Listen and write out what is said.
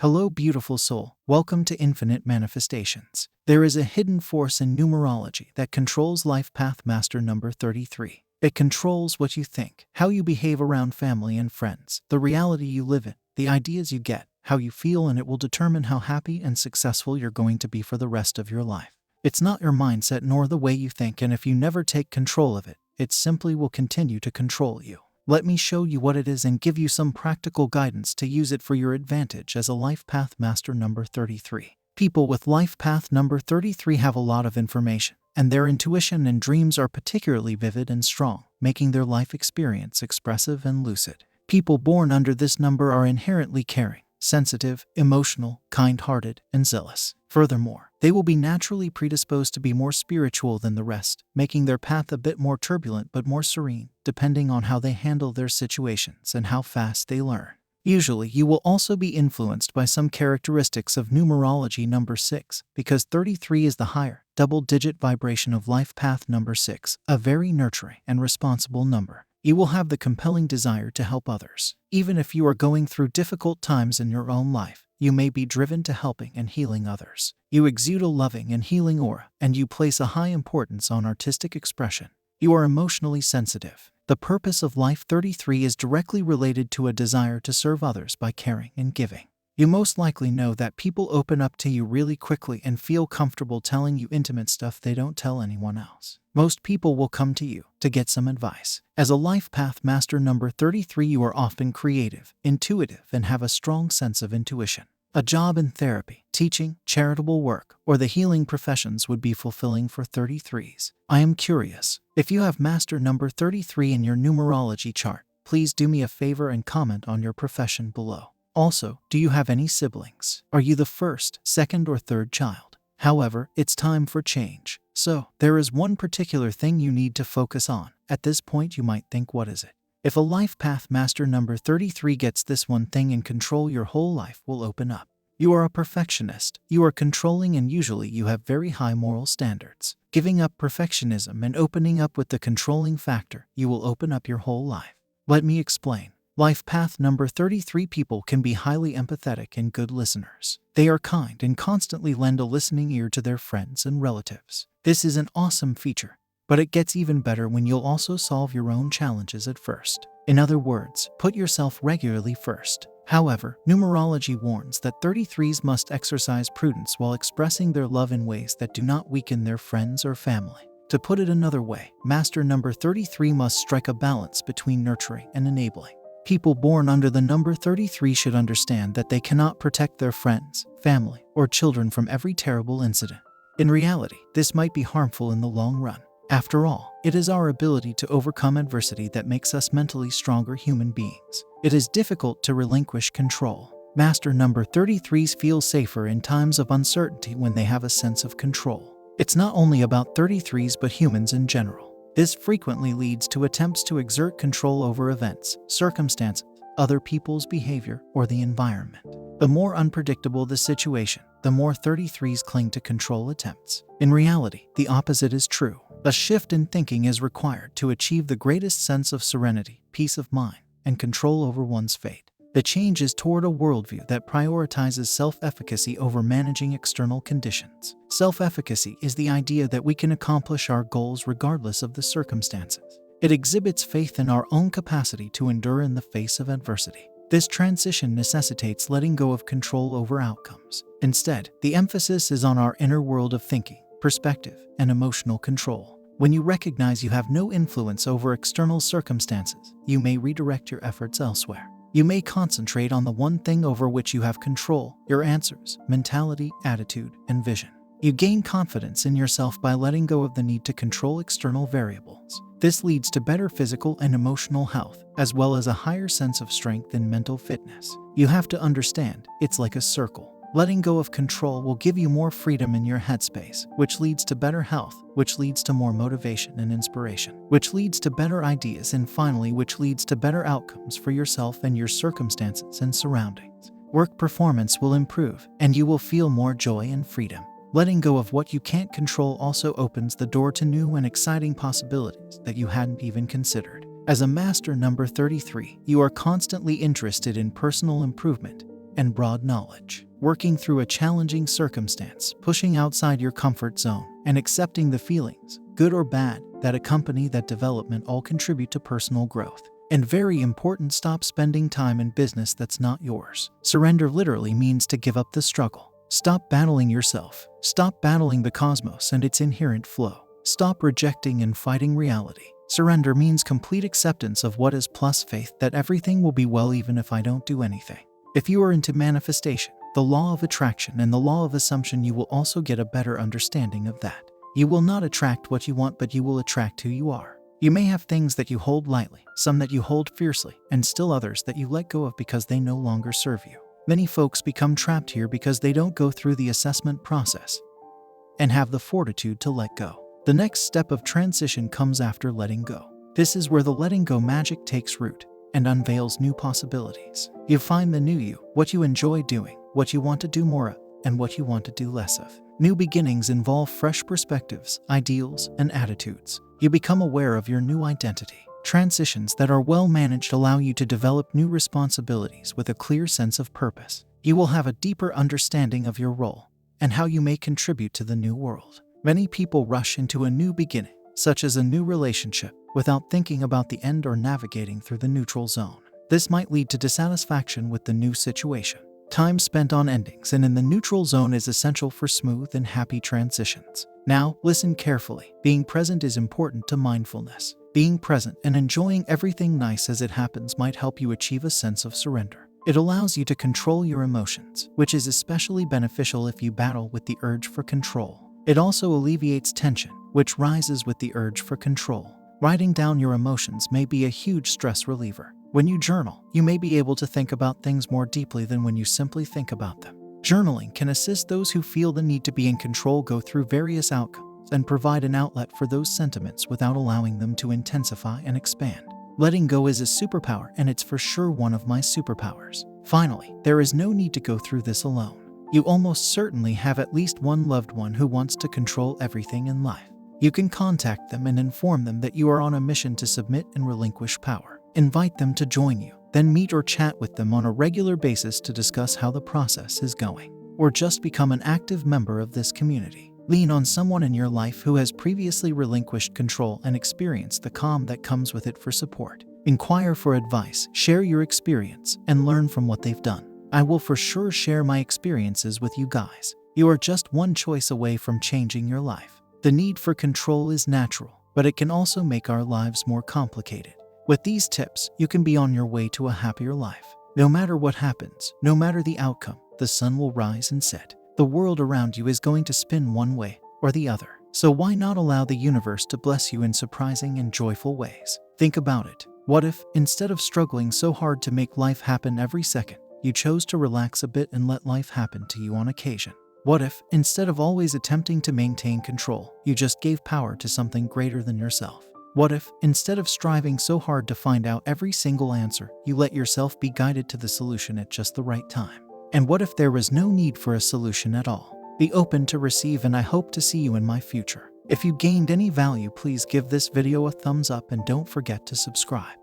Hello, beautiful soul. Welcome to Infinite Manifestations. There is a hidden force in numerology that controls life path master number 33. It controls what you think, how you behave around family and friends, the reality you live in, the ideas you get, how you feel, and it will determine how happy and successful you're going to be for the rest of your life. It's not your mindset nor the way you think, and if you never take control of it, it simply will continue to control you. Let me show you what it is and give you some practical guidance to use it for your advantage as a life path master number 33. People with life path number 33 have a lot of information, and their intuition and dreams are particularly vivid and strong, making their life experience expressive and lucid. People born under this number are inherently caring, sensitive, emotional, kind-hearted, and zealous. Furthermore, they will be naturally predisposed to be more spiritual than the rest, making their path a bit more turbulent but more serene, depending on how they handle their situations and how fast they learn. Usually, you will also be influenced by some characteristics of numerology number 6, because 33 is the higher, double-digit vibration of life path number 6, a very nurturing and responsible number. You will have the compelling desire to help others. Even if you are going through difficult times in your own life, you may be driven to helping and healing others. You exude a loving and healing aura, and you place a high importance on artistic expression. You are emotionally sensitive. The purpose of life 33 is directly related to a desire to serve others by caring and giving. You most likely know that people open up to you really quickly and feel comfortable telling you intimate stuff they don't tell anyone else. Most people will come to you to get some advice. As a life path master number 33, you are often creative, intuitive, and have a strong sense of intuition. A job in therapy, teaching, charitable work, or the healing professions would be fulfilling for 33s. I am curious, if you have master number 33 in your numerology chart, please do me a favor and comment on your profession below. Also, do you have any siblings? Are you the first, second, or third child? However, it's time for change. So, there is one particular thing you need to focus on. At this point, you might think, what is it? If a life path master number 33 gets this one thing in control, your whole life will open up. You are a perfectionist, you are controlling, and usually you have very high moral standards. Giving up perfectionism and opening up with the controlling factor, you will open up your whole life. Let me explain. Life path number 33 people can be highly empathetic and good listeners. They are kind and constantly lend a listening ear to their friends and relatives. This is an awesome feature, but it gets even better when you'll also solve your own challenges at first. In other words, put yourself regularly first. However, numerology warns that 33s must exercise prudence while expressing their love in ways that do not weaken their friends or family. To put it another way, master number 33 must strike a balance between nurturing and enabling. People born under the number 33 should understand that they cannot protect their friends, family, or children from every terrible incident. In reality, this might be harmful in the long run. After all, it is our ability to overcome adversity that makes us mentally stronger human beings. It is difficult to relinquish control. Master number 33s feel safer in times of uncertainty when they have a sense of control. It's not only about 33s but humans in general. This frequently leads to attempts to exert control over events, circumstances, other people's behavior, or the environment. The more unpredictable the situation, the more 33s cling to control attempts. In reality, the opposite is true. A shift in thinking is required to achieve the greatest sense of serenity, peace of mind, and control over one's fate. The change is toward a worldview that prioritizes self-efficacy over managing external conditions. Self-efficacy is the idea that we can accomplish our goals regardless of the circumstances. It exhibits faith in our own capacity to endure in the face of adversity. This transition necessitates letting go of control over outcomes. Instead, the emphasis is on our inner world of thinking, perspective, and emotional control. When you recognize you have no influence over external circumstances, you may redirect your efforts elsewhere. You may concentrate on the one thing over which you have control: your answers, mentality, attitude, and vision. You gain confidence in yourself by letting go of the need to control external variables. This leads to better physical and emotional health, as well as a higher sense of strength and mental fitness. You have to understand, it's like a circle. Letting go of control will give you more freedom in your headspace, which leads to better health, which leads to more motivation and inspiration, which leads to better ideas, and finally, which leads to better outcomes for yourself and your circumstances and surroundings. Work performance will improve, and you will feel more joy and freedom. Letting go of what you can't control also opens the door to new and exciting possibilities that you hadn't even considered. As a master number 33, you are constantly interested in personal improvement, and broad knowledge. Working through a challenging circumstance, pushing outside your comfort zone, and accepting the feelings, good or bad, that accompany that development all contribute to personal growth. And very important, stop spending time in business that's not yours. Surrender literally means to give up the struggle. Stop battling yourself. Stop battling the cosmos and its inherent flow. Stop rejecting and fighting reality. Surrender means complete acceptance of what is plus faith that everything will be well even if I don't do anything. If you are into manifestation, the law of attraction and the law of assumption, you will also get a better understanding of that. You will not attract what you want, but you will attract who you are. You may have things that you hold lightly, some that you hold fiercely, and still others that you let go of because they no longer serve you. Many folks become trapped here because they don't go through the assessment process and have the fortitude to let go. The next step of transition comes after letting go. This is where the letting go magic takes root and unveils new possibilities. You find the new you, what you enjoy doing, what you want to do more of, and what you want to do less of. New beginnings involve fresh perspectives, ideals, and attitudes. You become aware of your new identity. Transitions that are well managed allow you to develop new responsibilities with a clear sense of purpose. You will have a deeper understanding of your role and how you may contribute to the new world. Many people rush into a new beginning, such as a new relationship, without thinking about the end or navigating through the neutral zone. This might lead to dissatisfaction with the new situation. Time spent on endings and in the neutral zone is essential for smooth and happy transitions. Now, listen carefully. Being present is important to mindfulness. Being present and enjoying everything nice as it happens might help you achieve a sense of surrender. It allows you to control your emotions, which is especially beneficial if you battle with the urge for control. It also alleviates tension, which rises with the urge for control. Writing down your emotions may be a huge stress reliever. When you journal, you may be able to think about things more deeply than when you simply think about them. Journaling can assist those who feel the need to be in control go through various outcomes and provide an outlet for those sentiments without allowing them to intensify and expand. Letting go is a superpower, and it's for sure one of my superpowers. Finally, there is no need to go through this alone. You almost certainly have at least one loved one who wants to control everything in life. You can contact them and inform them that you are on a mission to submit and relinquish power. Invite them to join you, then meet or chat with them on a regular basis to discuss how the process is going. Or just become an active member of this community. Lean on someone in your life who has previously relinquished control and experienced the calm that comes with it for support. Inquire for advice, share your experience, and learn from what they've done. I will for sure share my experiences with you guys. You are just one choice away from changing your life. The need for control is natural, but it can also make our lives more complicated. With these tips, you can be on your way to a happier life. No matter what happens, no matter the outcome, the sun will rise and set. The world around you is going to spin one way or the other. So why not allow the universe to bless you in surprising and joyful ways? Think about it. What if, instead of struggling so hard to make life happen every second, you chose to relax a bit and let life happen to you on occasion? What if, instead of always attempting to maintain control, you just gave power to something greater than yourself? What if, instead of striving so hard to find out every single answer, you let yourself be guided to the solution at just the right time? And what if there was no need for a solution at all? Be open to receive, and I hope to see you in my future. If you gained any value, please give this video a thumbs up and don't forget to subscribe.